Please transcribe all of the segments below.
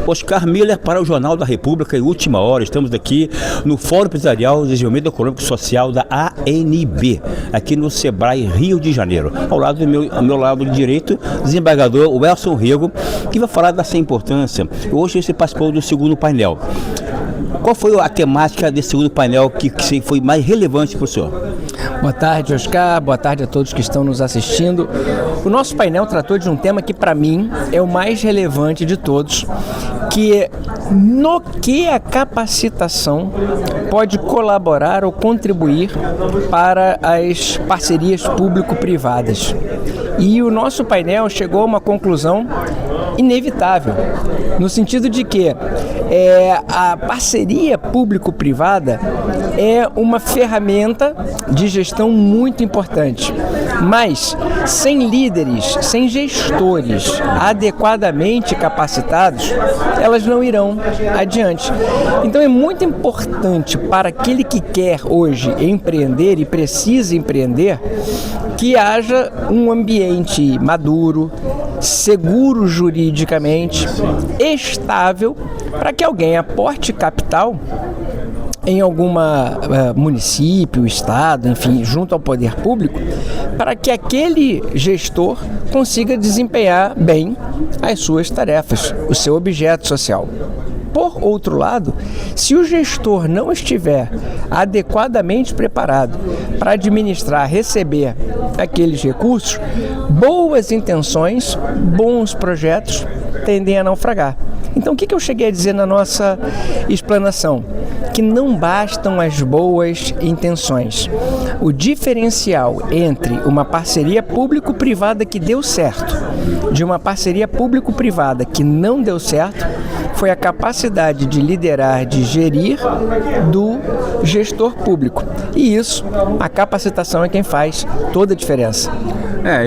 Oscar Miller para o Jornal da República e Última Hora. Estamos aqui no Fórum Empresarial de Desenvolvimento Econômico e Social da ANB, aqui no Sebrae Rio de Janeiro. Ao meu lado direito, desembargador Welson Rego, que vai falar dessa importância. Hoje você participou do segundo painel. Qual foi a temática desse segundo painel que foi mais relevante para o senhor? Boa tarde, Oscar. Boa tarde a todos que estão nos assistindo. O nosso painel tratou de um tema que, para mim, é o mais relevante de todos, que no que a capacitação pode colaborar ou contribuir para as parcerias público-privadas. E o nosso painel chegou a uma conclusão inevitável, no sentido de que a parceria público-privada é uma ferramenta de gestão muito importante, mas sem líderes, sem gestores adequadamente capacitados, elas não irão adiante. Então é muito importante para aquele que quer hoje empreender e precisa empreender, que haja um ambiente maduro, seguro juridicamente, estável, para que alguém aporte capital em alguma município, estado, enfim, junto ao poder público, para que aquele gestor consiga desempenhar bem as suas tarefas, o seu objeto social. Por outro lado, se o gestor não estiver adequadamente preparado para administrar, receber aqueles recursos, boas intenções, bons projetos tendem a naufragar. Então, o que eu cheguei a dizer na nossa explanação? Que não bastam as boas intenções. O diferencial entre uma parceria público-privada que deu certo de uma parceria público-privada que não deu certo foi a capacidade de liderar, de gerir do gestor público. E isso, a capacitação é quem faz toda a diferença.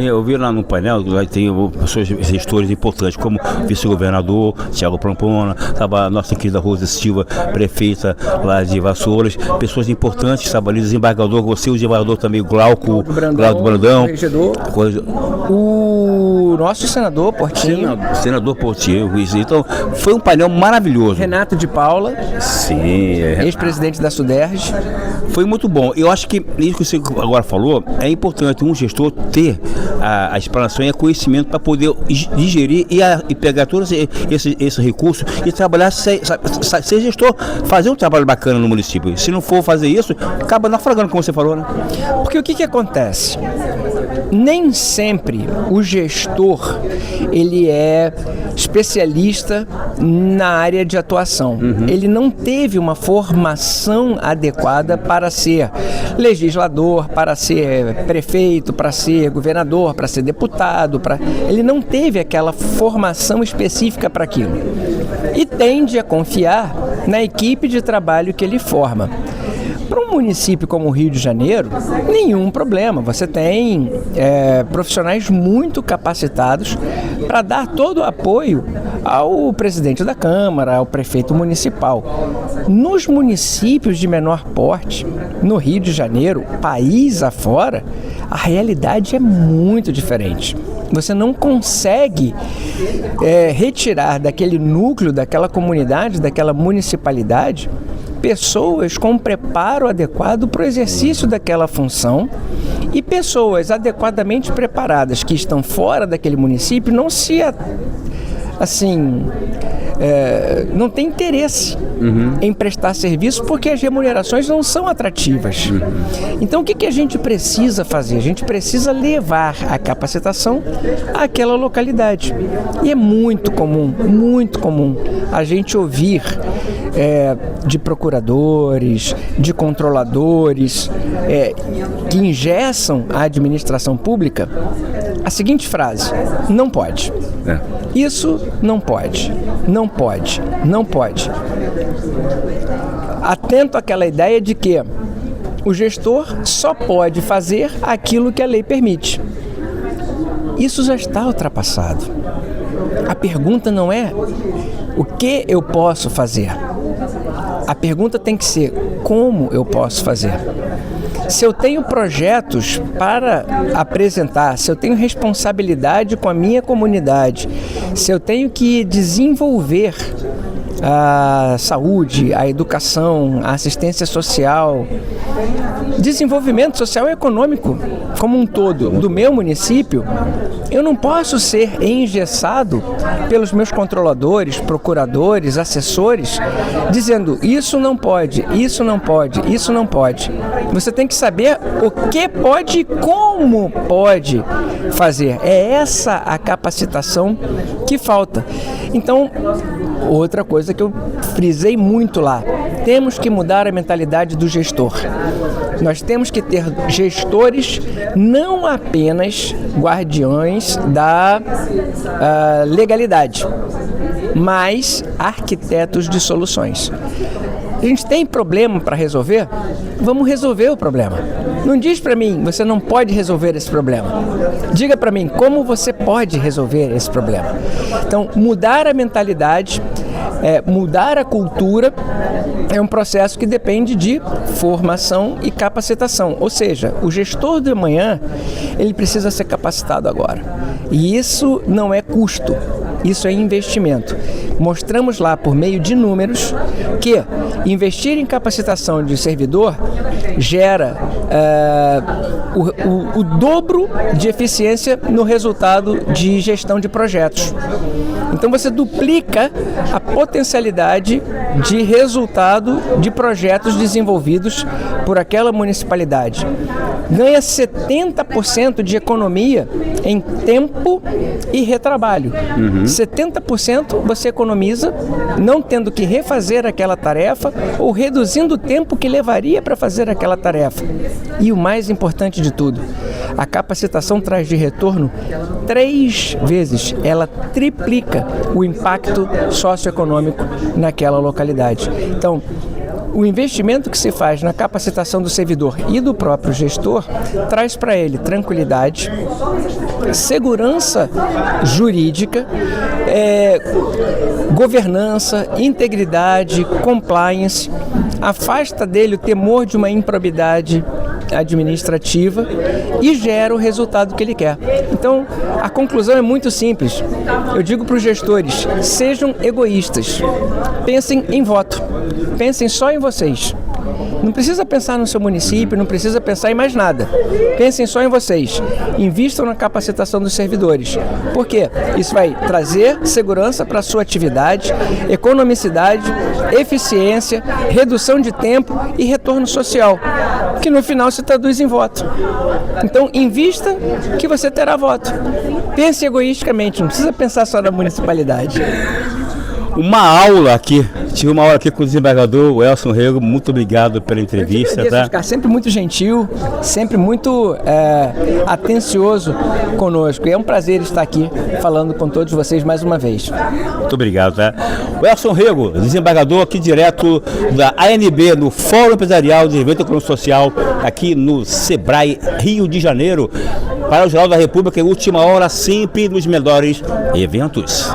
Eu vi lá no painel, lá tem pessoas, gestores importantes, como o vice-governador Thiago Prampona, estava a nossa querida Rosa Silva, prefeita lá de Vassouras, pessoas importantes, estava ali o desembargador, você, o desembargador também, Glauco Brandão, o nosso senador Portinho. Senador Portinho, então foi um painel maravilhoso. Renato de Paula, sim, ex-presidente da Suderj. Foi muito bom. Eu acho que isso que você agora falou, é importante um gestor ter a explanação e o conhecimento para poder digerir e pegar todos esses recursos e trabalhar, ser gestor, fazer um trabalho bacana no município. Se não for fazer isso, acaba naufragando, como você falou, né? Porque o que acontece? Nem sempre o gestor ele é especialista na área de atuação. Ele não teve uma formação adequada para ser legislador, para ser prefeito, para ser governador, para ser deputado. Ele não teve aquela formação específica para aquilo. E tende a confiar na equipe de trabalho que ele forma. Para um município como o Rio de Janeiro, nenhum problema. Você tem profissionais muito capacitados para dar todo o apoio ao presidente da Câmara, ao prefeito municipal. Nos municípios de menor porte, no Rio de Janeiro, país afora, a realidade é muito diferente. Você não consegue retirar daquele núcleo, daquela comunidade, daquela municipalidade, pessoas com preparo adequado para o exercício daquela função e pessoas adequadamente preparadas que estão fora daquele município não tem interesse em prestar serviço porque as remunerações não são atrativas. Então, o que a gente precisa fazer? A gente precisa levar a capacitação àquela localidade. E é muito comum a gente ouvir de procuradores, de controladores que engessam a administração pública a seguinte frase: não pode. Isso não pode, não pode, não pode. Atento àquela ideia de que o gestor só pode fazer aquilo que a lei permite. Isso já está ultrapassado. A pergunta não é o que eu posso fazer. A pergunta tem que ser como eu posso fazer. se eu tenho projetos para apresentar, se eu tenho responsabilidade com a minha comunidade, se eu tenho que desenvolver a saúde, a educação, a assistência social, desenvolvimento social e econômico como um todo do meu município, eu não posso ser engessado pelos meus controladores, procuradores, assessores, dizendo isso não pode, isso não pode, isso não pode. Você tem que saber o que pode e como pode fazer. É essa a capacitação que falta. Então, outra coisa que eu frisei muito lá, temos que mudar a mentalidade do gestor. Nós temos que ter gestores não apenas guardiões da legalidade, mas arquitetos de soluções. A gente tem problema para resolver? Vamos resolver o problema. Não diz para mim, você não pode resolver esse problema. Diga para mim, como você pode resolver esse problema. Então, mudar a mentalidade, mudar a cultura, é um processo que depende de formação e capacitação. Ou seja, o gestor de amanhã, ele precisa ser capacitado agora. E isso não é custo, isso é investimento. Mostramos lá, por meio de números, que investir em capacitação de servidor gera o dobro de eficiência no resultado de gestão de projetos. Então você duplica a potencialidade de resultado de projetos desenvolvidos por aquela municipalidade. Ganha 70% de economia em tempo e retrabalho. 70% você economiza não tendo que refazer aquela tarefa ou reduzindo o tempo que levaria para fazer aquela tarefa. E o mais importante de tudo, a capacitação traz de retorno 3 vezes, ela triplica o impacto socioeconômico naquela localidade. Então, o investimento que se faz na capacitação do servidor e do próprio gestor traz para ele tranquilidade, segurança jurídica, governança, integridade, compliance, afasta dele o temor de uma improbidade administrativa e gera o resultado que ele quer. Então, a conclusão é muito simples. Eu digo para os gestores, sejam egoístas, pensem em voto, pensem só em vocês. Não precisa pensar no seu município, não precisa pensar em mais nada. Pensem só em vocês. Invistam na capacitação dos servidores. Por quê? Isso vai trazer segurança para a sua atividade, economicidade, eficiência, redução de tempo e retorno social, que no final se traduz em voto. Então, invista que você terá voto. Pense egoisticamente, não precisa pensar só na municipalidade. Uma aula aqui, tive uma aula aqui com o desembargador Welson Rego, muito obrigado pela entrevista. Tá? Sempre muito gentil, sempre muito atencioso conosco. E é um prazer estar aqui falando com todos vocês mais uma vez. Muito obrigado. Tá? Welson Rego, desembargador aqui direto da ANB, no Fórum Empresarial de Desenvolvimento Econômico Social, aqui no Sebrae, Rio de Janeiro, para o Jornal da República, em última hora, sempre nos melhores eventos.